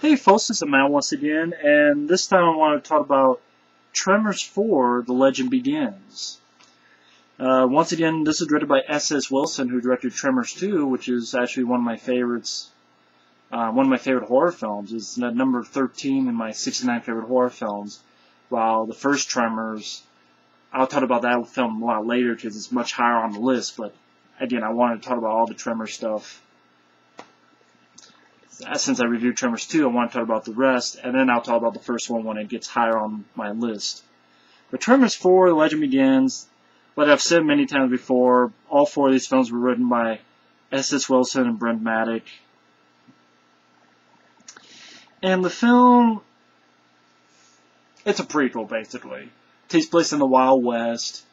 Hey folks, this is Matt once again, and this time I want to talk about Tremors 4, The Legend Begins. Once again, this is directed by S.S. Wilson, who directed Tremors 2, which is actually one of my favorites, one of my favorite horror films. It's number 13 in my 69 favorite horror films, while the first Tremors, I'll talk about that film a lot later because it's much higher on the list, but again, I wanted to talk about all the Tremors stuff. Since I reviewed Tremors 2, I want to talk about the rest, and then I'll talk about the first one when it gets higher on my list. But Tremors 4, The Legend Begins, like I've said many times before, all four of these films were written by S.S. Wilson and Brent Maddock. And the film, it's a prequel, basically. It takes place in the Wild West,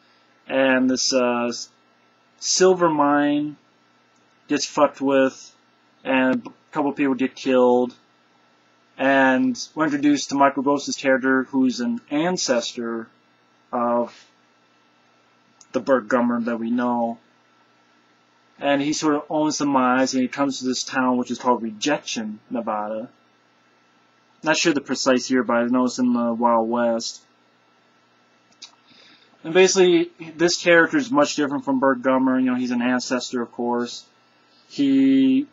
and this silver mine gets fucked with, and a couple of people get killed, and we're introduced to Michael Gross's character, who's an ancestor of the Burt Gummer that we know, and he sort of owns the mines, and he comes to this town which is called Rejection, Nevada. Not sure the precise year, but I know it's in the Wild West. And basically, this character is much different from Burt Gummer. You know, he's an ancestor, of course. He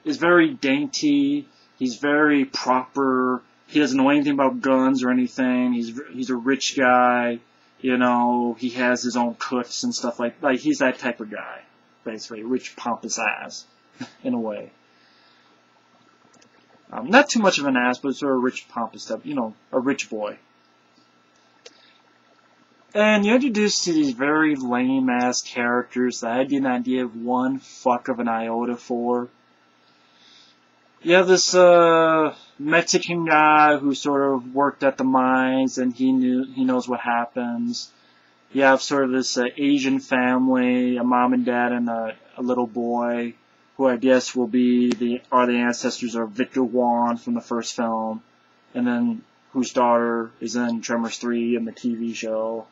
is very dainty. He's very proper. He doesn't know anything about guns or anything. He's a rich guy. You know, he has his own cooks and stuff like he's that type of guy, basically, rich pompous ass, in a way. Not too much of an ass, but sort of rich pompous stuff. You know, a rich boy. And you're introduced to these very lame ass characters that I did not give one fuck of an iota for. You have this Mexican guy who sort of worked at the mines, and he knows what happens. You have sort of this Asian family, a mom and dad and a little boy, who I guess are the ancestors of Victor Juan from the first film, and then whose daughter is in Tremors 3 in the TV show.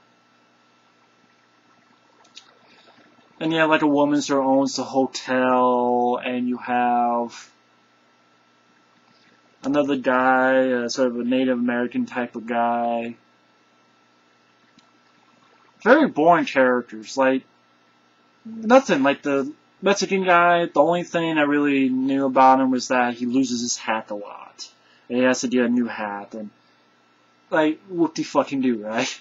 And you have like a woman who sort of owns the hotel, and you have another guy, sort of a Native American type of guy. Very boring characters. Like, nothing. Like the Mexican guy, the only thing I really knew about him was that he loses his hat a lot. And he has to get a new hat. And, like, whoop-de-fucking-do, right?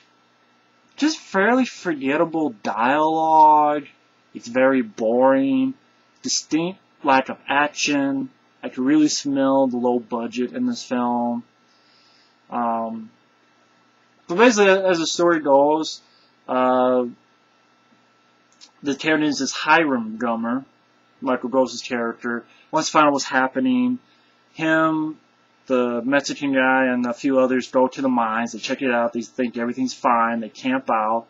Just fairly forgettable dialogue. It's very boring. Distinct lack of action. I could really smell the low budget in this film. But basically, as the story goes, the character is this Hiram Gummer, Michael Gross's character. Once they find out what's happening, him, the Mexican guy, and a few others go to the mines. They check it out. They think everything's fine. They camp out.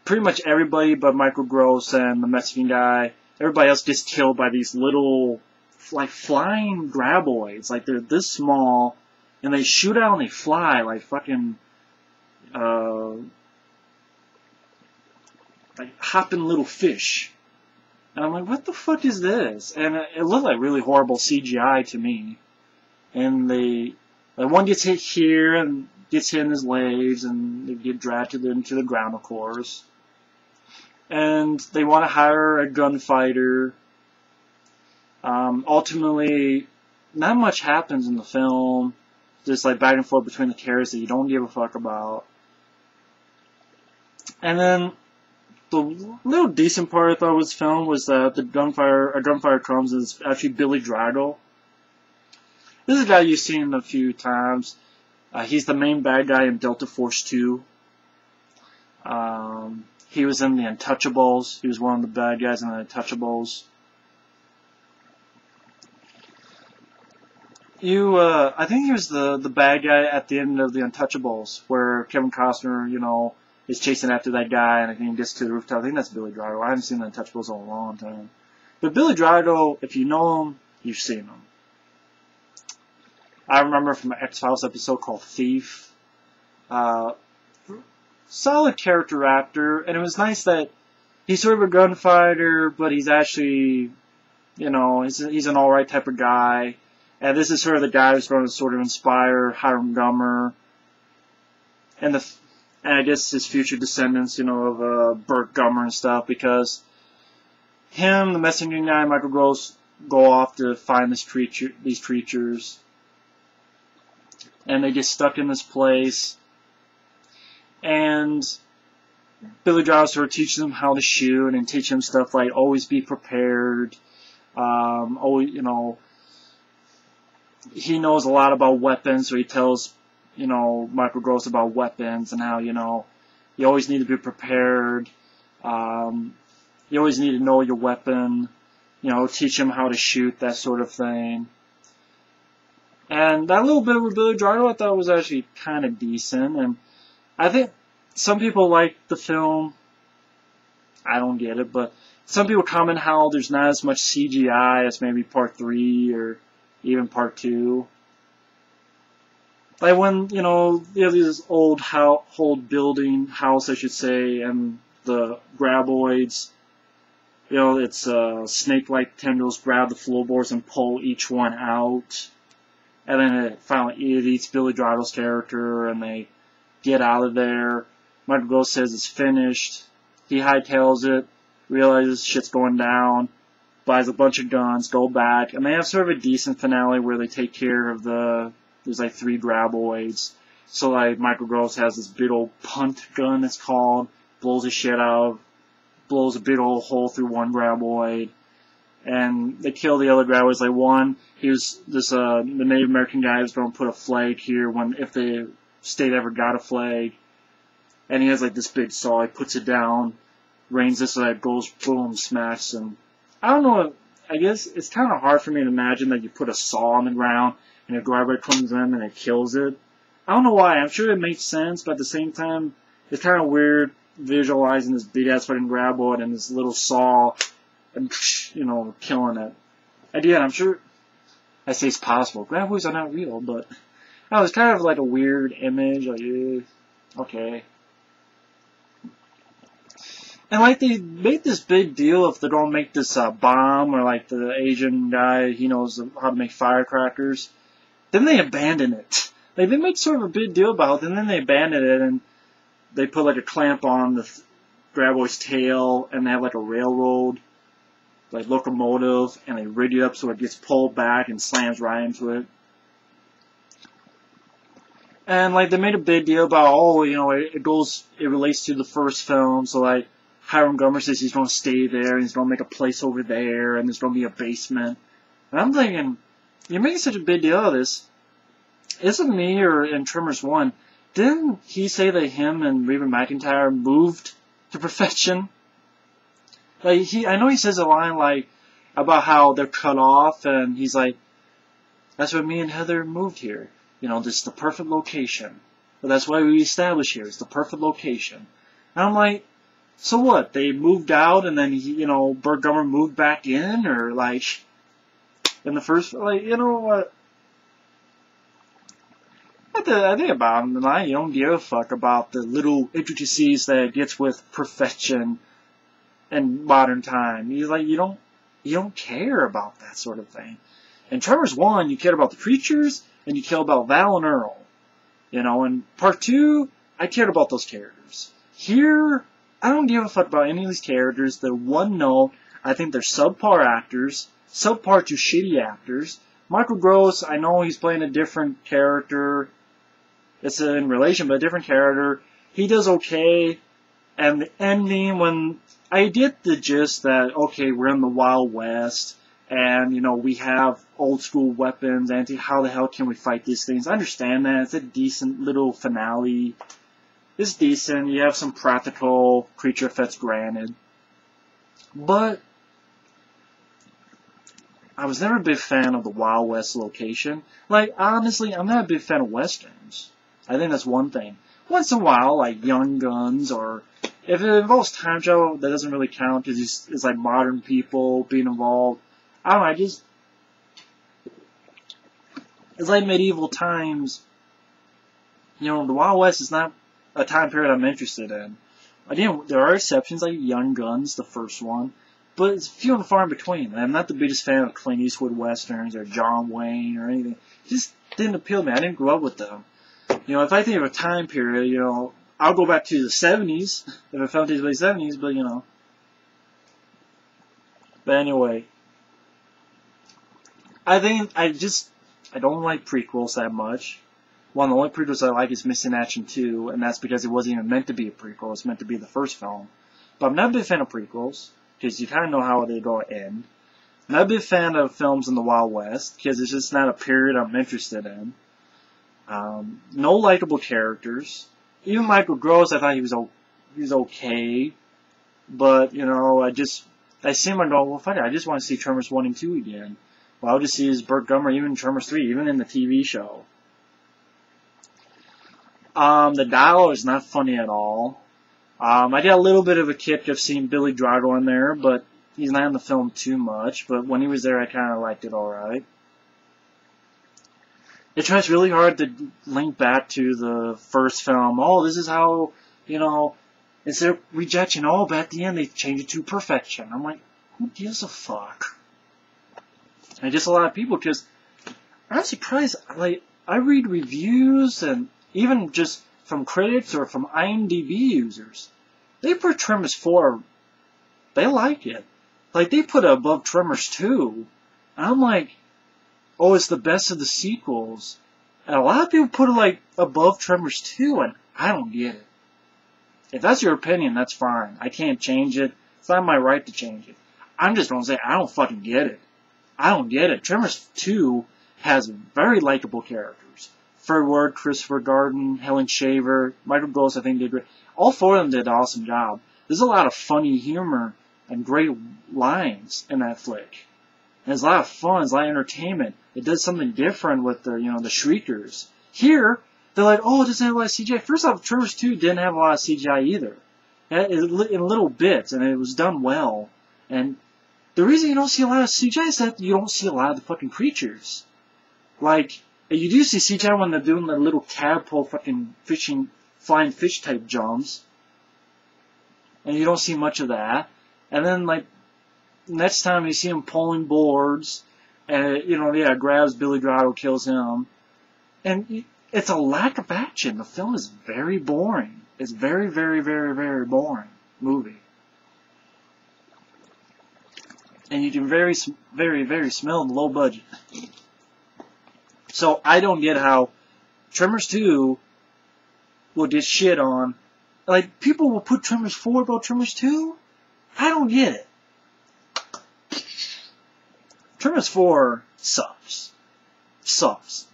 Pretty much everybody but Michael Gross and the Mexican guy, everybody else gets killed by these little, like, flying graboids. Like, they're this small, and they shoot out and they fly like fucking, like hopping little fish. And I'm like, what the fuck is this? And it looked like really horrible CGI to me. And like, one gets hit here and gets hit in his legs, and they get dragged into the ground, of course. And they want to hire a gunfighter. Ultimately, not much happens in the film. Just like back and forth between the characters that you don't give a fuck about. And then the little decent part I thought was filmed was that a gunfire comes, and it's actually Billy Drago. This is a guy you've seen a few times. He's the main bad guy in Delta Force 2. He was in the Untouchables. He was one of the bad guys in the Untouchables. I think he was the bad guy at the end of the Untouchables, where Kevin Costner, you know, is chasing after that guy, and I think he gets to the rooftop. I think that's Billy Drago. I haven't seen the Untouchables in a long time. But Billy Drago, if you know him, you've seen him. I remember from an X-Files episode called Thief. Solid character actor, and it was nice that he's sort of a gunfighter, but he's actually, you know, he's an alright type of guy. And this is sort of the guy who's going to sort of inspire Hiram Gummer and I guess his future descendants, you know, of Burt Gummer and stuff, because him, the messenger guy, Michael Gross, go off to find these creatures, and they get stuck in this place, and Billy Driver sort of teaches them how to shoot and teach them stuff like always be prepared, always, you know, he knows a lot about weapons, so he tells, you know, Michael Gross about weapons and how, you know, you always need to be prepared. You always need to know your weapon. You know, teach him how to shoot, that sort of thing. And that little bit with Billy Driver I thought was actually kind of decent. And I think some people like the film. I don't get it, but some people comment how there's not as much CGI as maybe Part 3 or even Part 2. Like when, you know, you have this old house, I should say, and the graboids, you know, it's snake-like tendrils grab the floorboards and pull each one out. And then it finally eats Billy Driver's character, and they get out of there. Michael Gross says it's finished. He hightails it, realizes shit's going down, buys a bunch of guns, go back, and they have sort of a decent finale where they take care of there's like 3 graboids. So like Michael Gross has this big old punt gun, it's called, blows the shit out, blows a big old hole through one graboid, and they kill the other graboids. Like one, he was the Native American guy was going to put a flag here if the state ever got a flag, and he has like this big saw, he puts it down, rains this, so that it goes boom, smacks, and I don't know, I guess it's kind of hard for me to imagine that you put a saw on the ground and a graboid comes in and it kills it. I don't know why. I'm sure it makes sense, but at the same time, it's kind of weird visualizing this big-ass fucking graboid and this little saw and, you know, killing it. Again, I'm sure, I say it's possible. Graboids are not real, but, I don't know, it's kind of like a weird image, like, okay. And like they made this big deal if they're gonna make this bomb, or like the Asian guy, he knows how to make firecrackers. Then they abandon it. Like they make sort of a big deal about it, and then they abandon it, and they put like a clamp on the graboid's tail, and they have like a railroad, like locomotive, and they rig it up so it gets pulled back and slams right into it. And like they made a big deal about, oh, you know, it relates to the first film, so like Hiram Gummer says he's going to stay there, and he's going to make a place over there, and there's going to be a basement. And I'm thinking, you're making such a big deal of this. Isn't me or in Tremors 1, didn't he say that him and Reba McEntire moved to perfection? Like I know he says a line like about how they're cut off, and he's like, that's why me and Heather moved here. You know, this is the perfect location. But that's why we established here. It's the perfect location. And I'm like, so what? They moved out, and then you know, Burt Gummer moved back in, or like in the first, like, you know what? I think about him, and you don't give a fuck about the little intricacies that it gets with perfection in modern time. You don't care about that sort of thing. In Tremors 1, you cared about the creatures, and you cared about Val and Earl. You know, in Part 2, I cared about those characters. Here, I don't give a fuck about any of these characters. They're one note. I think they're subpar actors, subpar to shitty actors. Michael Gross, I know he's playing a different character. It's in relation, but a different character. He does okay. And the ending, when I get the gist that, okay, we're in the Wild West, and, you know, we have old school weapons, and how the hell can we fight these things? I understand that. It's a decent little finale. It's decent. You have some practical creature effects, granted. But I was never a big fan of the Wild West location. Like, honestly, I'm not a big fan of Westerns. I think that's one thing. Once in a while, like Young Guns, or if it involves time travel, that doesn't really count because it's like modern people being involved. I don't know, it's like medieval times. You know, the Wild West is not a time period I'm interested in. Again, there are exceptions like Young Guns, the first one. but it's few and far in between. I'm not the biggest fan of Clint Eastwood westerns or John Wayne or anything. It just didn't appeal to me. I didn't grow up with them. You know, if I think of a time period, you know, I'll go back to the 70s if I felt it was the 70s, but you know. But anyway, I don't like prequels that much. One of the only prequels I like is Missing Action 2, and that's because it wasn't even meant to be a prequel. It's meant to be the first film. But I'm not a big fan of prequels, because you kind of know how they go to end. I'm not a big fan of films in the Wild West, because it's just not a period I'm interested in. No likable characters. Even Michael Gross, I thought he was okay. But, you know, I see him and go, well, fuck it, I just want to see Tremors 1 and 2 again. Well, I'll just see his Burt Gummer, even Tremors 3, even in the TV show. The dialogue is not funny at all. I get a little bit of a kick of seeing Billy Drago in there, but he's not in the film too much. But when he was there, I kind of liked it alright. It tries really hard to link back to the first film. Oh, this is how, you know, instead of rejection, oh, but at the end they change it to perfection. I'm like, who gives a fuck? And just a lot of people, because I'm surprised, like, I read reviews and even just from critics or from IMDb users, they put Tremors 4, they like it. Like, they put it above Tremors 2. And I'm like, oh, it's the best of the sequels. And a lot of people put it, like, above Tremors 2, and I don't get it. If that's your opinion, that's fine. I can't change it. It's not my right to change it. I'm just gonna say, I don't fucking get it. I don't get it. Tremors 2 has very likable characters. Fred Ward, Christopher Garden, Helen Shaver, Michael Gross, I think did great. All four of them did an awesome job. There's a lot of funny humor and great lines in that flick. And there's a lot of fun, there's a lot of entertainment. It does something different with the, you know, the Shriekers. Here, they're like, oh, it doesn't have a lot of CGI. First off, Tremors 2 didn't have a lot of CGI either. In little bits, and it was done well. And the reason you don't see a lot of CGI is that you don't see a lot of the fucking creatures. Like, you do see CGI when they're doing the little tadpole fucking flying fish type jumps. And you don't see much of that. And then, like, next time you see him pulling boards, and, you know, yeah, grabs Billy Drago, kills him. And it's a lack of action. The film is very boring. It's very, very, very, very boring movie. And you can very, very, very smell the low budget. So I don't get how Tremors 2 will get shit on. Like, people will put Tremors 4 above Tremors 2? I don't get it. Tremors 4 sucks. Sucks.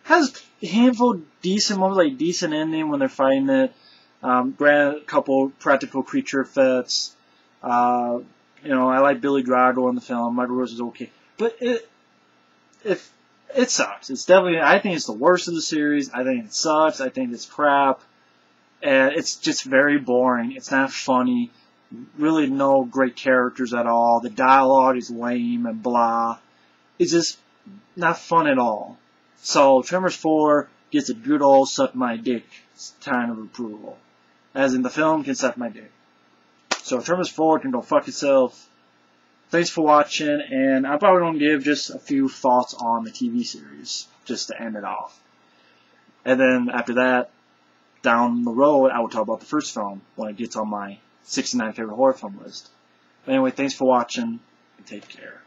Has a handful of decent moments, like decent ending when they're fighting it. A couple practical creature effects. You know, I like Billy Drago in the film. Michael Rose is okay. But it sucks. It's definitely, I think it's the worst of the series. I think it sucks. I think it's crap. And it's just very boring. It's not funny. Really no great characters at all. The dialogue is lame and blah. It's just not fun at all. So, Tremors 4 gets a good old suck my dick kind of approval. As in, the film can suck my dick. So, Tremors 4 can go fuck itself. Thanks for watching, and I'm probably going to give just a few thoughts on the TV series, just to end it off. And then, after that, down the road, I will talk about the first film, when it gets on my 69 favorite horror film list. But anyway, thanks for watching, and take care.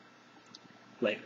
Later.